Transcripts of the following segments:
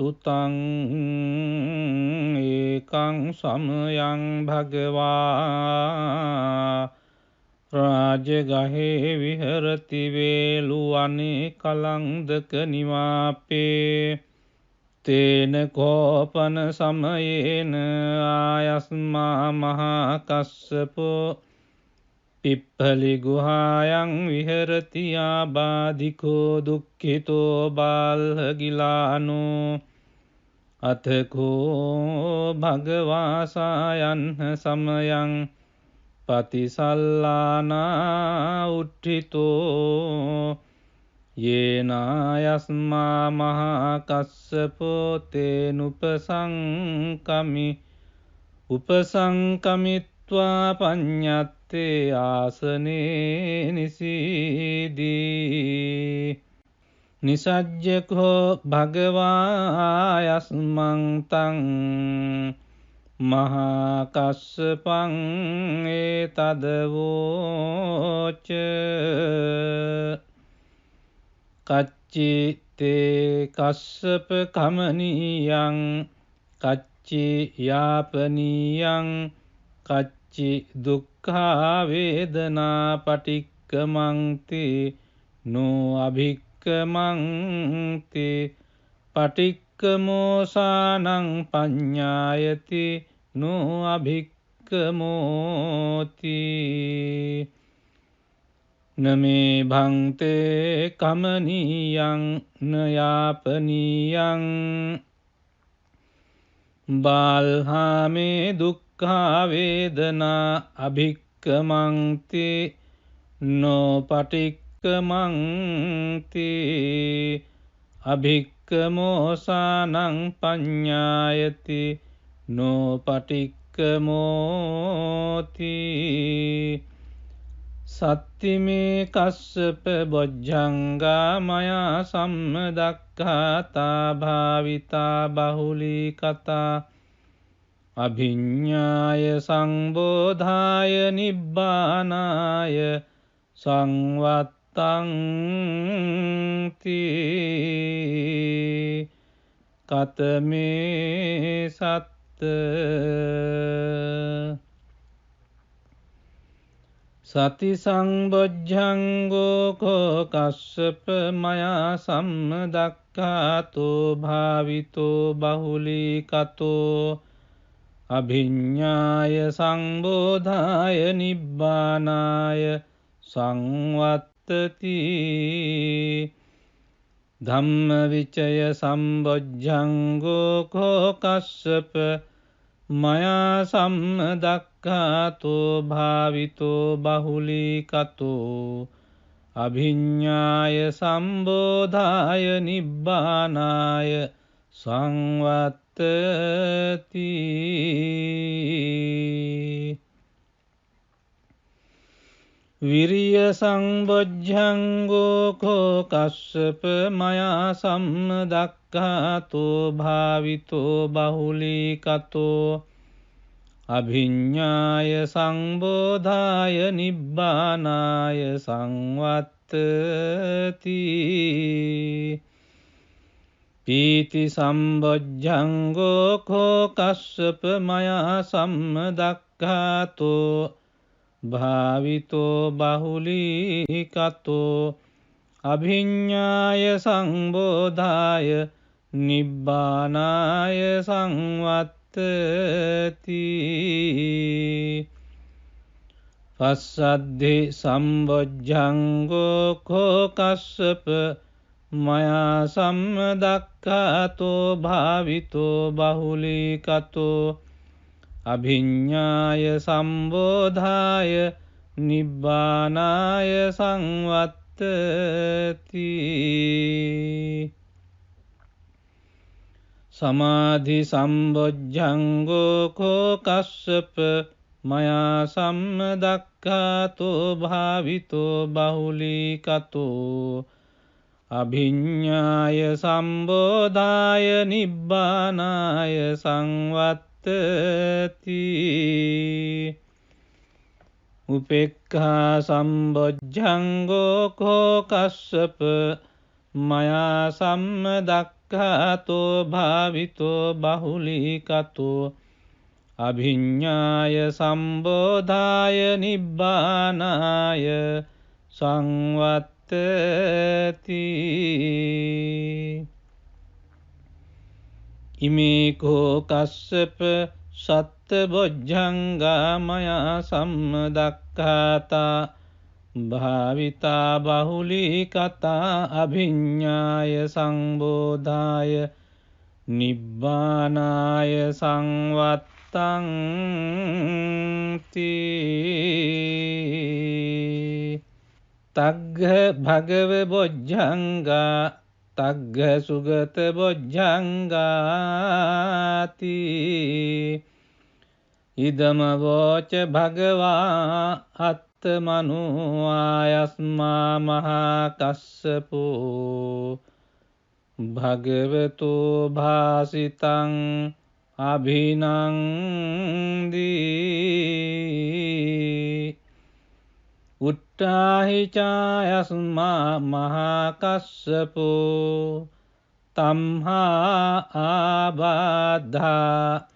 සුතං ඒකං සමයං භගවා රාජගහේ විහරති වේලුවනේ කලන්දක නිවාපේ තේන කෝපන සමයේන ආයස්මා මහා කස්සපෝ පිප්පලි ගුහායන් විහරති ආබාධිකෝ දුක්ඛිතෝ බාල්හගිලානෝ අතකෝ භගවාසායන්හ සමයං පතිසල්ලානා උට්ඨිතෝ යේනායස්මා මහා කස්සපෝ තේනුපසංකමි උපසංකමිත්වා පඤ්ඤත්තේ ආසනේ නිසීදී නිසජ්ජකෝ භගවායස්මං තං මහා කස්සපං ඒතදවෝච කච්චි තේ කස්සප කමනීයං කච්චි යාපනීයං කච්චි දුක්ඛා වේදනා පටික්කමන්ති නෝ අභික්කමන්ති පටික්කමෝසානං පඤ්ඤායති නෝ අභික්කමෝති නමේ භන්තේ කමනීයං නයාපනීයං බාල්හාමේ දුක්ඛා වේදනා අභික්කමන්ති නෝ පටික්කමන්ති අභික්කමෝසානං පඤ්ඤායති නෝ පටික්කමෝති සත්තිමේ කස්සප බොජ්ජංගා මයා සම්මදක්ඛාතා භාවිතා බහුලී කතා අභිඤ්ඤාය සංබෝධාය නිබ්බානාය සංවත්තං තී කතමේ සත්ත සති සංබොජ්ජංගෝ කෝ කස්සප මයා සම්මදක්ඛාතෝ භාවිතෝ බහුලී කතෝ අභිඤ්ඤාය සංබෝධාය නිබ්බානාය සංවත්තති ධම්මවිචය සම්බොජ්ජංගෝ කෝ කස්සප මයා සම්මදක්ඛාතෝ භාවිතෝ බහුලී කතෝ අභිඤ්ඤාය සම්බෝධාය නිබ්බානාය සංවත්තති විරිය සංබොජ්ජංගෝ කෝ කස්සප මයා සම්මදක්ඛාතෝ භාවිතෝ බහුලී කතෝ අභිඤ්ඤාය සංබෝධාය නිබ්බානාය සංවත්තති පීති සම්බොජ්ජංගෝ කෝ කස්සප මයා සම්මදක්ඛාතෝ භාවිතෝ බහුලී කතෝ අභිඤ්ඤාය සංබෝධාය නිබ්බානාය සංවත්තති පස්සද්ධි සම්බොජ්ජංගෝ කෝ කස්සප මයා සම්මදක්ඛාතෝ භාවිතෝ බහුලී කතෝ අභිඤ්ඤාය සම්බෝධාය නිබ්බානාය සංවත්තති සමාධි සම්බොජ්ජංගෝ කෝ කස්සප මයා සම්මදක්ඛාතෝ භාවිතෝ බහුලී කතෝ අභිඤ්ඤාය සම්බෝධාය නිබ්බානාය සංවත්තති උපේක්ඛා සම්බොජ්ජංගෝ කෝ කස්සප මයා සම්මදක්ඛාතෝ සම්බොජ්ජංගෝකස්සප මයා සම්මදක්ඛාතෝ භාවිතෝ බහුලීකතෝ අභිඤ්ඤාය සම්බෝධාය නිබ්බානාය සංවත්තති ඉමේකෝ කස්සප සත්බොජ්ජංගා මයා සම්මදක්ඛාතා භාවිතා බහුලීකතා අභිඤ්ඤාය සංබෝධාය නිබ්බානාය සංවත්තං තග්ග භගව බොජ්ජංගා තග්ග සුගත බොජ්ජංගාති ඉදම වෝච භගවා අත්තමනු ආයස්මා මහා කස්සපෝ භගවතු භාසිතං අභිනන්දී උට්ටාහි චායස්මා මහා කස්සපෝ තම්හා ආබාධා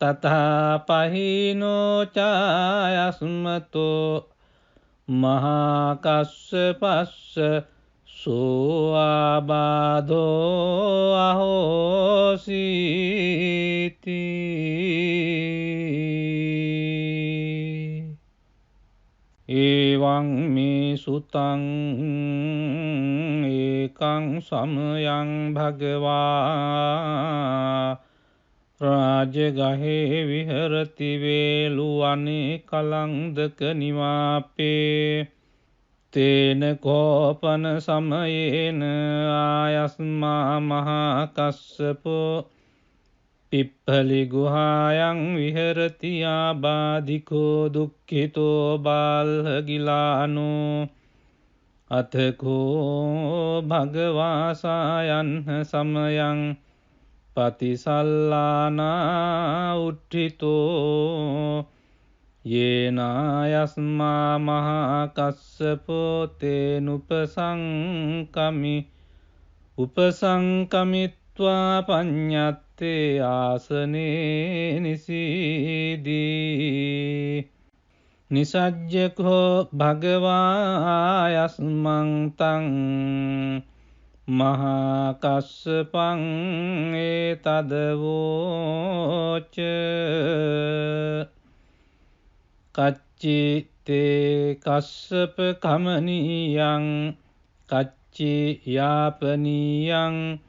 තථා පහිනෝ චායස්මතෝ මහා කස්සපස්ස සෝ ආබාධෝ අහෝසීති එවං මේ සුතං ඒකං සමයං භගවා රාජගහේ විහරති වේලුවනේ කලන්දක නිවාපේ තේන කෝපන සමයේන ආයස්මා මහා කස්සපෝ පිප්පලි ගුහායන් විහරති ආබාධිකෝ දුක්ඛිතෝ බාල්හගිලානෝ අතකෝ භගවාසායන් සමයං පතිසල්ලානා උට්ඨිතෝ යේනායස්මා මහා කස්සපෝ තේනුපසංකමි උපසංකමිත්වා පඤ්ඤත්තේ ආසනේ නිසීදී නිසජ්ජකෝ භගවායස්මං තං මහා කස්සපං ඒතදවෝච කච්චි තේ කස්සප කමනීයං කච්චි යාපනීයං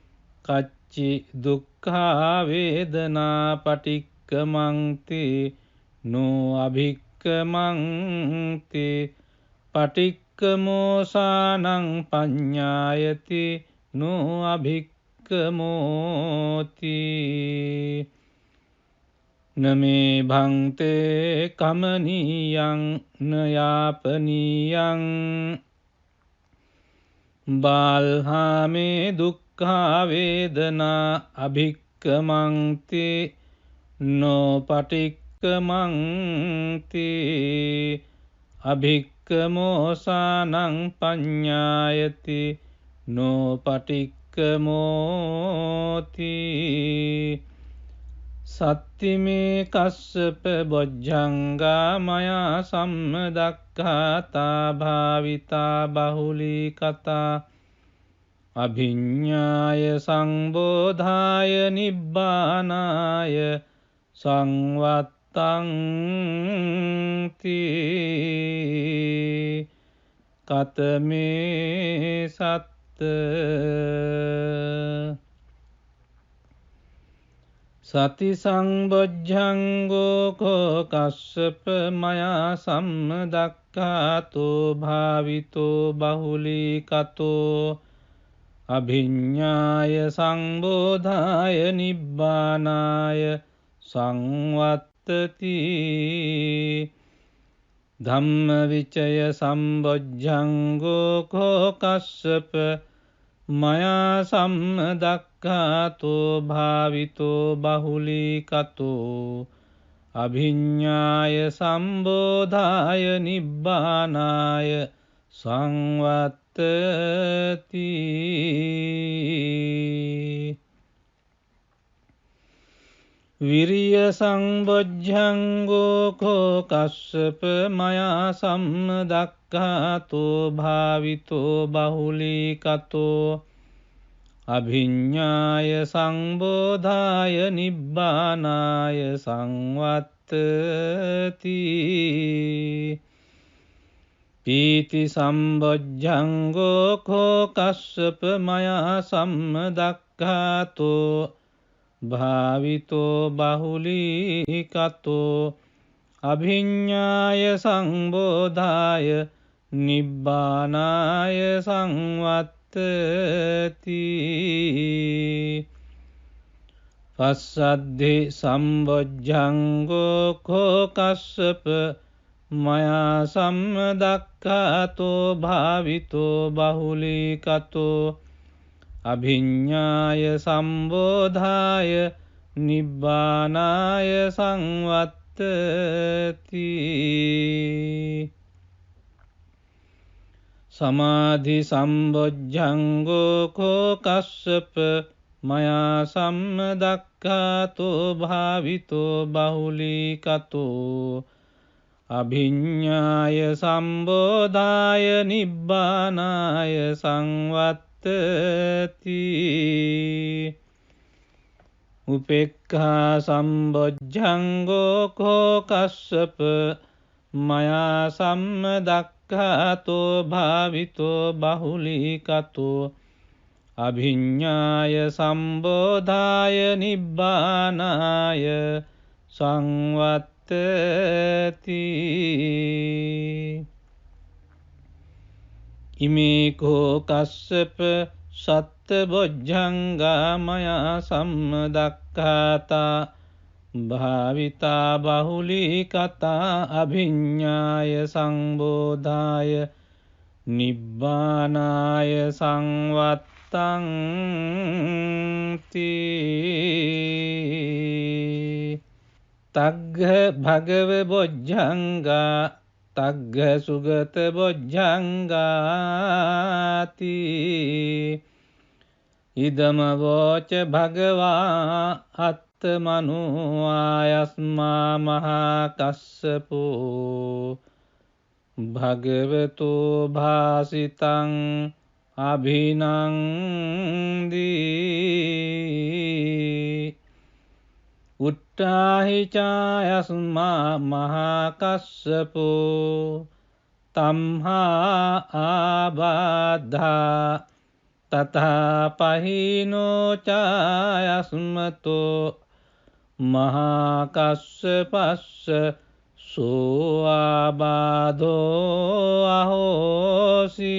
කච්චි දුක්ඛා වේදනා පටික්කමන්ති නෝ අභික්කමන්ති පටික්කමෝසානං පඤ්ඤායති නෝ අභික්කමෝති නමේ භන්තේ කමනීයං නයාපනීයං බාල්හාමේ දුක්ඛා වේදනා අභික්කමන්ති නෝ පටික්කමන්ති අභික්කමෝසානං පඤ්ඤායති නෝ පටික්කමෝති සත්තිමේ කස්සප බොජ්ජංගා මයා සම්මදක්ඛාතා භාවිතා බහුලීකතා අභිඤ්ඤාය සංබෝධාය නිබ්බානාය සංවත්තං කතමේ සත්ත සති සංබොජ්ජංගෝ කෝ කස්සප මයා සම්මදක්ඛාතෝ භාවිතෝ බහුලීකතෝ අභිඤ්ඤාය සංබෝධාය නිබ්බානාය සංවත්තති ධම්මවිචය සම්බොජ්ජංගෝ කෝ කස්සප මයා සම්මදක්ඛාතෝ භාවිතෝ බහුලීකතෝ අභිඤ්ඤාය සම්බෝධාය නිබ්බානාය සංවත්තති විරිය සම්බොජ්ජංගෝ කෝ කස්සප මයා සම්මදක්ඛාතෝ භාවිතෝ බහුලීකතෝ අභිඤ්ඤාය සංබෝධාය නිබ්බානාය සංවත්තති පීති සම්බොජ්ජංගෝ කෝ කස්සප මයා සම්මදක්ඛාතෝ භාවිතෝ බහුලීකතෝ අභිඤ්ඤාය සංබෝධාය නිබ්බානාය සංවත්තති පස්සද්ධි සම්බොජ්ජංගෝ කෝ කස්සප මයා සම්මදක්ඛාතෝ භාවිතෝ බහුලීකතෝ අභිඤ්ඤාය සම්බෝධාය නිබ්බානාය සංවත්තති සමාධි සම්බොජ්ජංගෝ කෝ කස්සප මයා සම්මදක්ඛාතෝ භාවිතෝ බහුලීකතෝ අභිඤ්ඤාය සම්බෝධාය නිබ්බානාය සංවත්තති උපේක්ඛා සම්බොජ්ජංගෝ කෝ කස්සප මයා සම්මදක්ඛාතෝ භාවිතෝ බහුලීකතෝ අභිඤ්ඤාය සම්බෝධාය නිබ්බානාය සංවත්තති ඉමේකෝ කස්සප සත්බොජ්ජංගා මයා සම්මදක්ඛාතා භාවිතා බහුලීකතා අභිඤ්ඤාය සංබෝධාය නිබ්බානාය සංවත්තංති තග්ග භගව බොජ්ජංගා තග්ග සුගත බොජ්ජංගාති ඉදම වෝච භගවා අත්තමනෝ ආයස්මා මහා කස්සපෝ භගවතෝ භාසිතං අභිනන්දී උට්ඨාහි චායස්මා මහා කස්සපෝ තම්හා ආබාධා තථා පහිනෝ චායස්මතෝ මහා කස්සපස්ස සෝ ආබාධෝ අහෝසීති